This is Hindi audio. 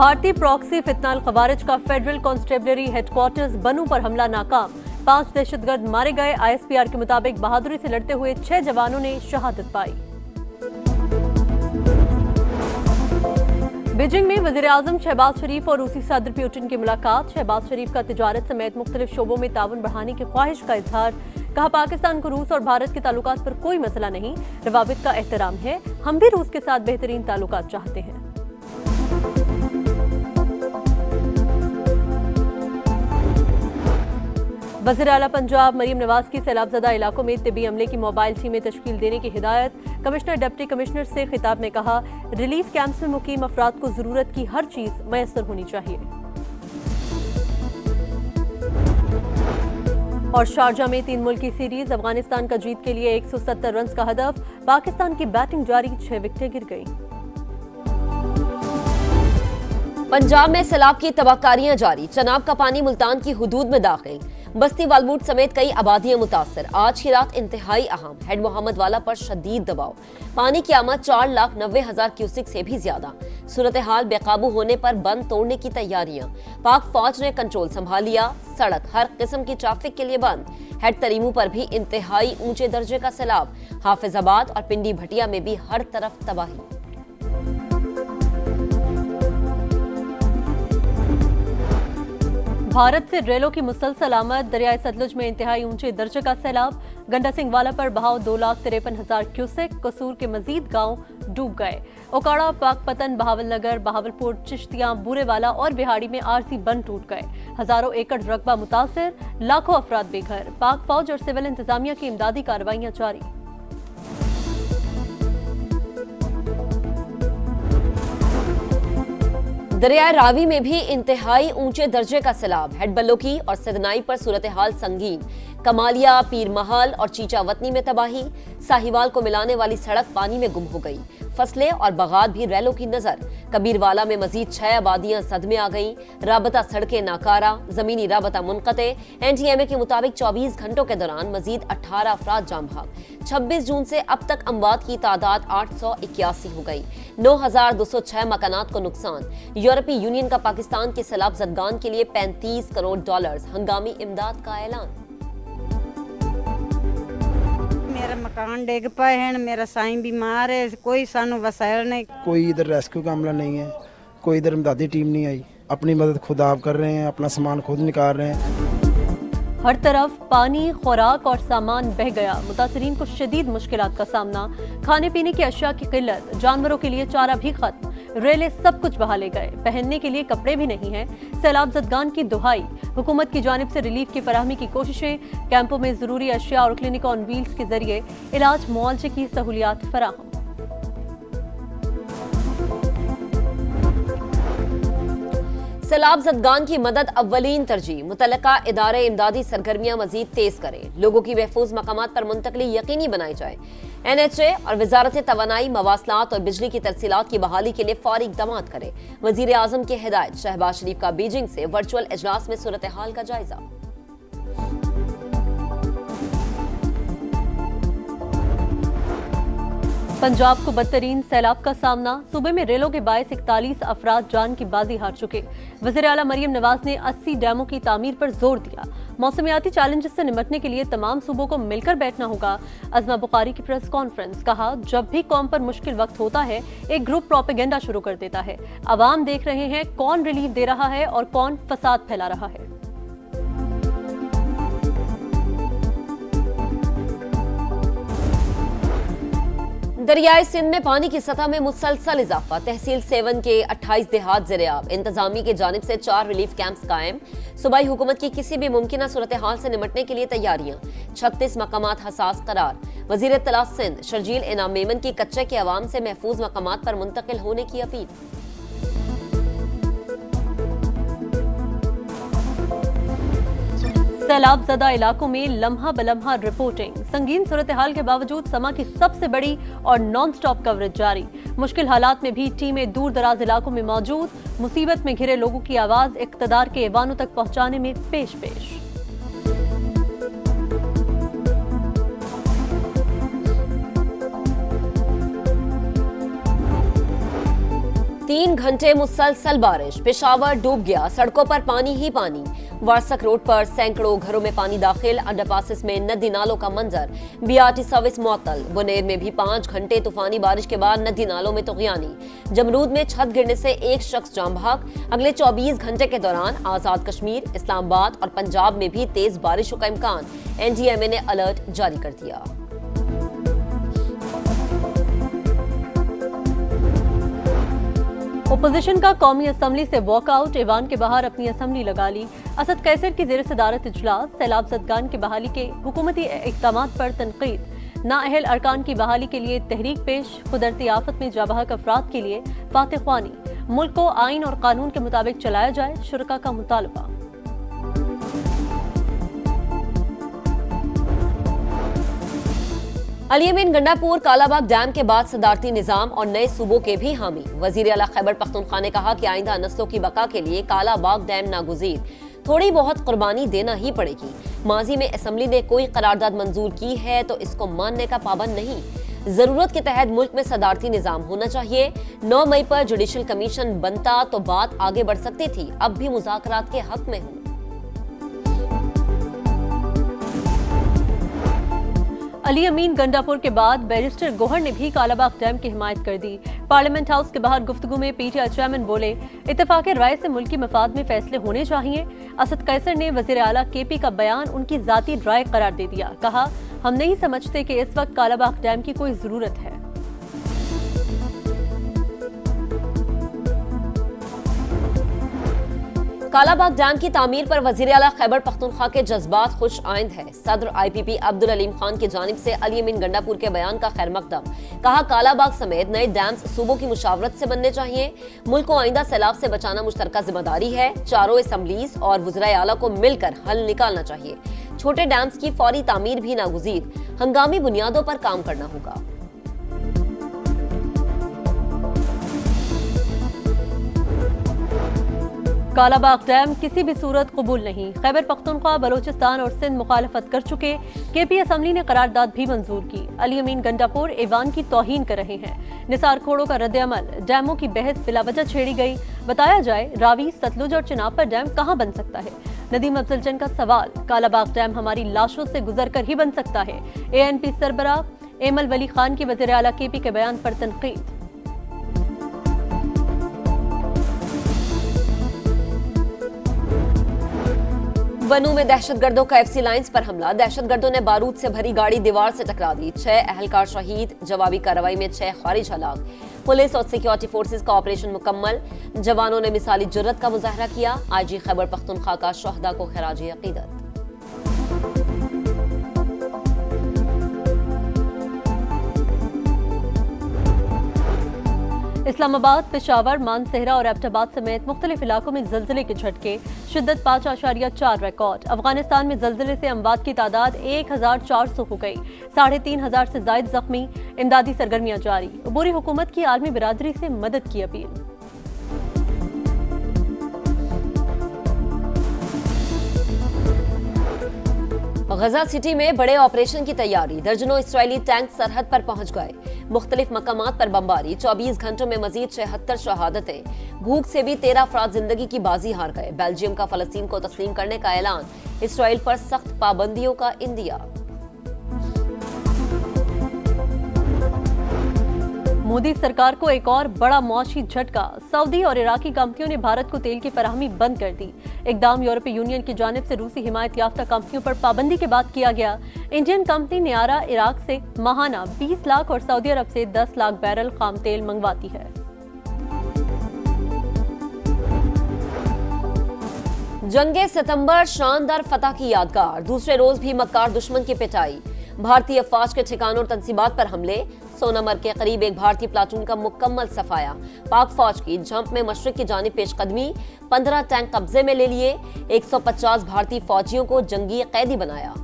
भारतीय प्रॉक्सी फितना अल खवारिज का फेडरल कॉन्स्टेबलरी हेडक्वार्टर्स बनू पर हमला नाकाम, 5 दहशतगर्द मारे गए। ISPR के मुताबिक बहादुरी से लड़ते हुए 6 जवानों ने शहादत पाई। बीजिंग में वज़ीर-ए-आज़म शहबाज शरीफ और रूसी सदर पुतिन की मुलाकात। शहबाज शरीफ का तिजारत समेत मुख्तलिफ शोबों में ताउन बढ़ाने की ख्वाहिश का इजहार। कहा, पाकिस्तान को रूस और भारत के ताल्लुकात पर कोई मसला नहीं, रवाबित का एहतराम है। हम भी रूस के साथ बेहतरीन ताल्लुकात चाहते हैं। वज़ीर आला पंजाब मरीम नवाज की सैलाबज़दा इलाकों में तिब्बी अमले की मोबाइल टीमें तश्कील देने की हिदायत। कमिश्नर डिप्टी कमिश्नर से खिताब में कहा, रिलीफ कैंप्स में मुकीम अफराद को जरूरत की हर चीज मैसर होनी चाहिए। और शारजा में 3 मुल्की सीरीज, अफगानिस्तान का जीत के लिए 170 रन का हदफ। पाकिस्तान की बैटिंग जारी, 6 विकेटें गिर गई। पंजाब में सैलाब की तबाहकारियां जारी, चनाब का पानी मुल्तान की हुदूद में दाखिल। बस्ती वालबूट समेत कई आबादियां मुतासर। आज की रात इंतहाई अहम, हेड मोहम्मद वाला पर शदीद दबाव। पानी की आमद 4,90,000 क्यूसिक से भी ज्यादा। सूरत हाल बेकाबू होने पर बंद तोड़ने की तैयारियां। पाक फौज ने कंट्रोल संभाल लिया। सड़क हर किस्म की ट्रैफिक के लिए बंद। हेड तरीमू पर भी इंतहाई ऊंचे दर्जे का सैलाब। हाफिजाबाद और पिंडी भटिया में भी हर तरफ तबाही। भारत से रेलों की मुसलसल आमद, दरियाए सतलुज में इंतहाई ऊंचे दर्जे का सैलाब। गंडा सिंह वाला पर बहाव 2,53,000 क्यूसेक। कसूर के मजीद गांव डूब गए। ओकाड़ा, पाकपतन, बहावलनगर, बहावलपुर, चिश्तियां, बूरेवाला और बिहाड़ी में आरजी बंद टूट गए। हजारों एकड़ रकबा मुतासिर, लाखों अफराद बेघर। पाक फौज और सिविल इंतजामिया की इमदादी कार्रवाइयां जारी। दरियाए रावी में भी इंतहाई ऊंचे दर्जे का सैलाब। हेड बल्लोकी और सिदनाई पर सूरत हाल संगीन। कमालिया, पीर महल और चीचा वतनी में तबाही। साहिवाल को मिलाने वाली सड़क पानी में गुम हो गई। फसलें और बगात भी रैलों की नजर। कबीरवाला में मजीद 6 आबादियां सदमे आ गईं। राबता सड़कें नाकारा, जमीनी राबता मुनक़ते। NTMA के मुताबिक 24 घंटों के दौरान मजीद 18 अफराद जाम भाग। 26 जून से अब तक अमवात की तादाद 881 हो गई। 9,206 मकानात को नुकसान। यूरोपीय यूनियन का पाकिस्तान के सैलाब ज़दगान के लिए $35 करोड़ हंगामी इमदाद का ऐलान। मेरा मकान डिग पाए हैं, मेरा साईं बीमार है, कोई सानू वसायल नहीं। कोई इधर रेस्क्यू का अमला नहीं है, कोई इधर इमदादी टीम नहीं आई। अपनी मदद खुद आप कर रहे हैं, अपना सामान खुद निकाल रहे हैं। हर तरफ पानी, खुराक और सामान बह गया। मुतासरीन को शदीद मुश्किलात का सामना। खाने पीने की अशिया की किल्लत, जानवरों के लिए चारा भी खत्म। रेले सब कुछ बहा ले गए, पहनने के लिए कपड़े भी नहीं हैं। सैलाब ज़दगान की दुहाई। हुकूमत की जानिब से रिलीफ की फराहमी की कोशिशें। कैंपों में जरूरी अशिया और क्लिनिक ऑन व्हील्स के जरिए इलाज मुआवजे की सहूलियात फराहम। सैलाब ज़दगान की मदद अव्वलीन तरजीह। मुतल्लिका इदारे इमदादी सरगर्मियां मजीद तेज करें। लोगों की महफूज मकामात पर मुंतकली यकीनी बनाई जाए। NHA और वजारत तवानाई, मवासलात और बिजली की तरसीलात की बहाली के लिए फौरी इक़दामात करें। वज़ीर आज़म की हिदायत। शहबाज शरीफ का बीजिंग से वर्चुअल इजलास में सूरत हाल का जायजा। पंजाब को बदतरीन सैलाब का सामना। सूबे में रेलों के बायस 41 अफराद जान की बाजी हार चुके। वज़ीर आला मरीम नवाज ने 80 डैमों की तामीर पर जोर दिया। मौसमियाती चैलेंजेस से निपटने के लिए तमाम सूबों को मिलकर बैठना होगा। अज़मा बुखारी की प्रेस कॉन्फ्रेंस। कहा, जब भी कौम पर मुश्किल वक्त होता है, एक ग्रुप प्रोपेगेंडा शुरू कर देता है। अवाम देख रहे हैं कौन रिलीफ दे रहा है और कौन फसाद फैला रहा है। दरियाए सिंध में पानी की सतह में मुसलसल इजाफा। तहसील 7 के 28 देहात ज़ेर-ए-आब। इंतजामी की जानिब से 4 रिलीफ कैंप्स कायम। सूबाई हुकूमत की किसी भी मुमकिन सूरत हाल से निपटने के लिए तैयारियां। 36 मकामात हसास करार। वज़ीर इत्तला सिंध शर्जील इनाम मेमन की कच्चे के अवाम से महफूज मकामात पर मुंतकिल होने की अपील। सैलाब ज़दा इलाकों में लम्हा बलम्हा रिपोर्टिंग। संगीन सूरत हाल के बावजूद समा की सबसे बड़ी और नॉन स्टॉप कवरेज जारी। मुश्किल हालात में भी टीमें दूर दराज इलाकों में मौजूद। मुसीबत में घिरे लोगों की आवाज इक़्तिदार के ऐवानों तक पहुंचाने में पेश पेश। 3 घंटे मुसलसल बारिश, पेशावर डूब गया, सड़कों पर पानी ही पानी। वारसक रोड पर सैकड़ों घरों में पानी दाखिल, अंडरपासेस में नदी नालों का मंजर। बीआरटी सर्विस मुअत्तल। बुनेर में भी 5 घंटे तूफानी बारिश के बाद नदी नालों में तुगयानी। जमरूद में छत गिरने से एक शख्स जान बहक। अगले 24 घंटे के दौरान आजाद कश्मीर, इस्लामाबाद और पंजाब में भी तेज बारिशों का इम्कान। एनडीएमए ने अलर्ट जारी कर दिया। ओपोजिशन का कौमी असम्बली से वॉकआउट, ईवान के बाहर अपनी असम्बली लगा ली। असद कैसर की जेर सदारत इजलास, सैलाब ज़दगान की बहाली के हुकूमती इक़दामात पर तनकीद। नाअहल अरकान की बहाली के लिए तहरीक पेश, कुदरती आफत में जाबहक अफराद के लिए फातिख्वानी। मुल्क को आइन और कानून के मुताबिक चलाया जाए, शुरका का मुतालबा। अली अमीन गंडापुर कालाबाग डैम के बाद सदारती निजाम और नए सूबों के भी हामी। वजीर आला खैबर पख्तूनख्वा ने कहा कि आइंदा नस्लों की बका के लिए कालाबाग डैम नागुज़ीर, थोड़ी बहुत कुर्बानी देना ही पड़ेगी। माजी में असम्बली ने कोई करारदाद मंजूर की है तो इसको मानने का पाबंद नहीं। जरूरत के तहत मुल्क में सदारती निजाम होना चाहिए। 9 मई पर जुडिशल कमीशन बनता तो बात आगे बढ़ सकती थी। अब भी मुज़ाकरात के हक में हूँ। अली अमीन गंडापुर के बाद बैरिस्टर गोहर ने भी कालाबाग डैम की हिमायत कर दी। पार्लियामेंट हाउस के बाहर गुफ्तगू में पीटीआई चेयरमैन बोले, इत्तेफाक राय से मुल्की मफाद में फैसले होने चाहिए। असद कैसर ने वजीर आला केपी का बयान उनकी जाती राय करार दे दिया। कहा, हम नहीं समझते कि इस वक्त कालाबाग डैम की कोई जरूरत है। कालाबाग डैम की तामीर पर वजीर आला खैबर पख्तूनख्वा के जज्बात खुश आइंद है। सदर आईपीपी अब्दुल अलीम खान की जानिब से अली अमीन गंडापुर के बयान का खैर मकदम। कहा, कालाबाग समेत नए डैम्स सूबों की मुशावरत से बनने चाहिए। मुल्क को आइंदा सैलाब से बचाना मुश्तरका जिम्मेदारी है। चारों असम्बलीज और वज़राए आला को मिलकर हल निकालना चाहिए। छोटे डैम्स की फौरी तामीर भी नागुज़ीर, हंगामी बुनियादों पर काम करना होगा। कालाबाग डैम किसी भी सूरत कबूल नहीं। खैबर पख्तूनख्वा, बलोचिस्तान और सिंध मुखालफत कर चुके। केपी असम्बली ने करारदाद भी मंजूर की। अली अमीन गंडापुर ईवान की तौहीन कर रहे हैं। निसार खोड़ों का रद्द-ए-अमल, डैमों की बहस बिलावजह छेड़ी गई। बताया जाए, रावी, सतलुज और चिनाब पर डैम कहां बन सकता है। नदीम अफजलचंद का सवाल, कालाबाग डैम हमारी लाशों से गुजर कर ही बन सकता है। ANP सरबराह एमल वली खान की वज़ीर आला केपी के बयान पर तनकीद। बनू में दहशतगर्दों का FC लाइंस पर हमला। दहशतगर्दों ने बारूद से भरी गाड़ी दीवार से टकरा दी। 6 अहलकार शहीद। जवाबी कार्रवाई में 6 खारिज हलाक। पुलिस और सिक्योरिटी फोर्सेस का ऑपरेशन मुकम्मल। जवानों ने मिसाली जुर्रत का मुजाहरा किया। IG खैबर पख्तूनख्वा का शहदा को खराज अकीदत। इस्लामाबाद, पेशावर, मानसेहरा और एबटाबाद समेत मुख्तलिफ इलाकों में जल्जले के झटके। शिद्दत 5.4 रिकॉर्ड। अफगानिस्तान में जल्जले से अमवात की तादाद 1400 हो गई। 3500 से जायद जख्मी। इमदादी सरगर्मियां जारी। अबूरी हुकूमत की आलमी बिरादरी से मदद की अपील। गजा सिटी में बड़े ऑपरेशन की तैयारी। दर्जनों इसराइली टैंक सरहद पर पहुंच गए। मुख्तलिफ मकामात पर बमबारी। 24 घंटों में मजीद 76 शहादतें। भूख से भी 13 अफराद जिंदगी की बाजी हार गए। बेल्जियम का फलस्तीन को तस्लीम करने का ऐलान। इसराइल पर सख्त पाबंदियों का इंदिया। मोदी सरकार को एक और बड़ा मौशी झटका। सऊदी और इराकी कंपनियों ने भारत को तेल की फराहमी बंद कर दी। इकदाम यूरोपीय यूनियन की जानिब से रूसी हिमायत याफ्ता कंपनियों पर पाबंदी के बाद किया गया। इंडियन कंपनी नियारा इराक से माहाना 20 लाख और सऊदी अरब से 10 लाख बैरल खाम तेल मंगवाती है। जंगे सितंबर शानदार फतह की यादगार। दूसरे रोज भी मक्कार दुश्मन की पिटाई। भारतीय अफवाज के ठिकानों और तंसीबात पर हमले। सोनामर्ग के करीब एक भारतीय प्लाटून का मुकम्मल सफाया। पाक फौज की जंप में मशरिक की जानिब पेशकदमी। 15 टैंक कब्जे में ले लिए। 150 भारतीय फौजियों को जंगी कैदी बनाया।